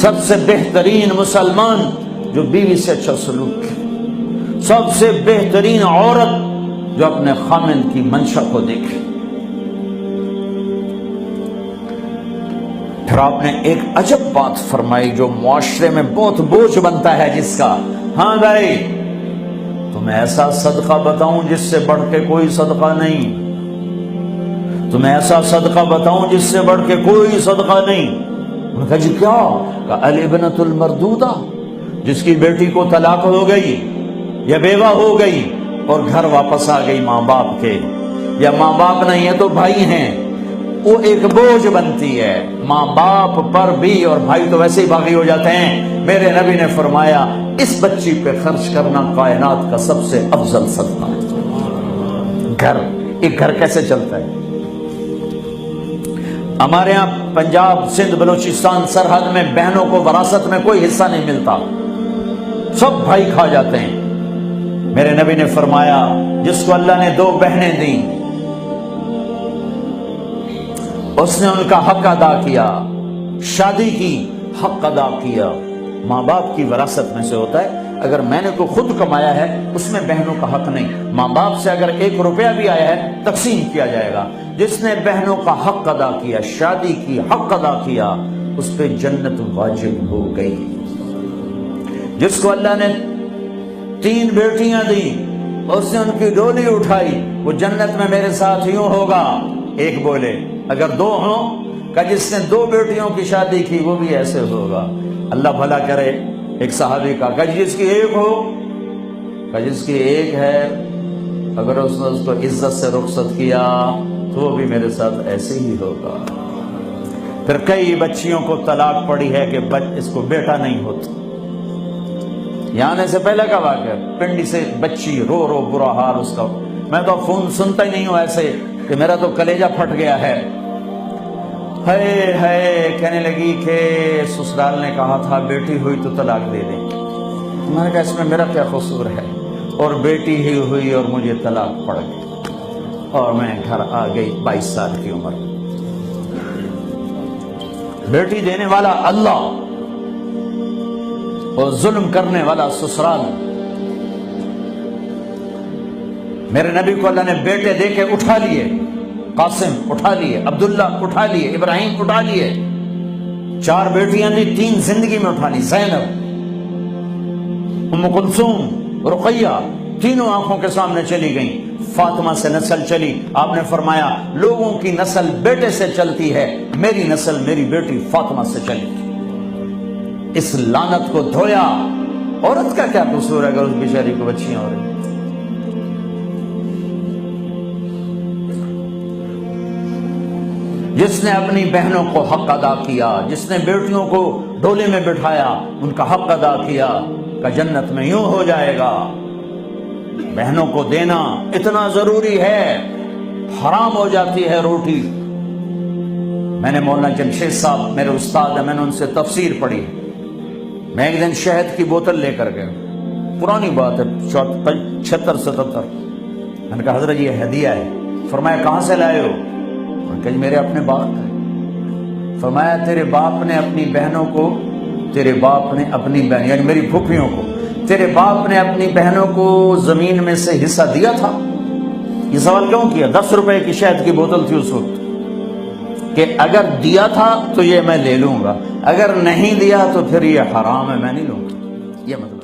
سب سے بہترین مسلمان جو بیوی سے اچھا سلوک کرے، سب سے بہترین عورت جو اپنے خامند کی منشا کو دیکھے۔ پھر آپ نے ایک عجب بات فرمائی جو معاشرے میں بہت بوجھ بنتا ہے جس کا، ہاں بھائی تمہیں ایسا صدقہ بتاؤں جس سے بڑھ کے کوئی صدقہ نہیں، تمہیں ایسا صدقہ بتاؤں جس سے بڑھ کے کوئی صدقہ نہیں۔ انہوں نے کہا جی کیا؟ کہا الابنۃ المردودہ، جس کی بیٹی کو طلاق ہو گئی یا بیوہ ہو گئی اور گھر واپس آ گئی ماں باپ کے، یا ماں باپ نہیں ہے تو بھائی ہیں، وہ ایک بوجھ بنتی ہے ماں باپ پر بھی، اور بھائی تو ویسے ہی باغی ہو جاتے ہیں۔ میرے نبی نے فرمایا اس بچی پہ خرچ کرنا کائنات کا سب سے افضل صدقہ ہے۔ گھر، ایک گھر کیسے چلتا ہے؟ ہمارے ہاں پنجاب، سندھ، بلوچستان سرحد میں بہنوں کو وراثت میں کوئی حصہ نہیں ملتا، سب بھائی کھا جاتے ہیں۔ میرے نبی نے فرمایا جس کو اللہ نے 2 بہنیں دیں اس نے ان کا حق ادا کیا، شادی کی حق ادا کیا۔ ماں باپ کی وراثت میں سے ہوتا ہے، اگر میں نے تو خود کمایا ہے اس میں بہنوں کا حق نہیں، ماں باپ سے اگر 1 روپیہ بھی آیا ہے تقسیم کیا جائے گا۔ جس نے بہنوں کا حق ادا کیا، شادی کی حق ادا کیا، اس پہ جنت واجب ہو گئی۔ جس کو اللہ نے 3 بیٹیاں دی، اس نے ان کی ڈولی اٹھائی، وہ جنت میں میرے ساتھ یوں ہوگا۔ ایک بولے اگر 2 ہوں، کہ جس نے 2 بیٹیوں کی شادی کی وہ بھی ایسے ہوگا۔ اللہ بھلا کرے۔ ایک صحابی کا کہ جس کی 1 ہو، کہ جس کی 1 ہے، اگر اس نے اس کو عزت سے رخصت کیا تو وہ بھی میرے ساتھ ایسے ہی ہوگا۔ پھر کئی بچیوں کو طلاق پڑی ہے کہ اس کو بیٹا نہیں ہوتا۔ یہاں آنے سے پہلے کا واقعہ، پنڈی سے بچی رو رو برا حال اس کا، میں تو فون سنتا ہی نہیں ہوں ایسے کہ میرا تو کلیجہ پھٹ گیا ہے۔ ہے کہنے لگی کہ سسرال نے کہا تھا بیٹی ہوئی تو طلاق دے دیں۔ میں نے کہا اس میں میرا کیا قصور ہے، اور بیٹی ہی ہوئی اور مجھے طلاق پڑ گئی اور میں گھر آ گئی 22 سال کی عمر۔ بیٹی دینے والا اللہ اور ظلم کرنے والا سسرال۔ میرے نبی کو اللہ نے بیٹے دے کے اٹھا لیے، قاسم اٹھا لیے، عبداللہ اٹھا لیے، ابراہیم اٹھا لیے، 4 بیٹیاں دی، 3 زندگی میں اٹھا لی، زینب، ام کلثوم، رقیہ، تینوں آنکھوں کے سامنے چلی گئیں۔ فاطمہ سے نسل چلی، آپ نے فرمایا لوگوں کی نسل بیٹے سے چلتی ہے، میری نسل میری بیٹی فاطمہ سے چلی۔ اس لعنت کو دھویا۔ عورت کا کیا قصور ہے اگر اس بیچاری کو بچیاں ہو رہی؟ جس نے اپنی بہنوں کو حق ادا کیا، جس نے بیٹیوں کو ڈولے میں بٹھایا، ان کا حق ادا کیا، کہ جنت میں یوں ہو جائے گا۔ بہنوں کو دینا اتنا ضروری ہے، حرام ہو جاتی ہے روٹی۔ میں نے مولانا جمشید صاحب میرے استاد ہیں، میں نے ان سے تفسیر پڑھی۔ میں ایک دن شہد کی بوتل لے کر گیا، پرانی بات ہے 76-77۔ میں نے کہا حضرت یہ ہدیہ ہے۔ فرمایا کہاں سے لائے ہو؟ کہ میرے اپنے باپ کا۔ فرمایا تیرے باپ نے اپنی بہنوں کو، تیرے باپ نے اپنی بہن یعنی میری پھوپھیوں کو، تیرے باپ نے اپنی بہنوں کو زمین میں سے حصہ دیا تھا؟ یہ سوال کیوں کیا؟ 10 روپے کی شہد کی بوتل تھی اس وقت، کہ اگر دیا تھا تو یہ میں لے لوں گا، اگر نہیں دیا تو پھر یہ حرام ہے، میں نہیں لوں گا۔ یہ مطلب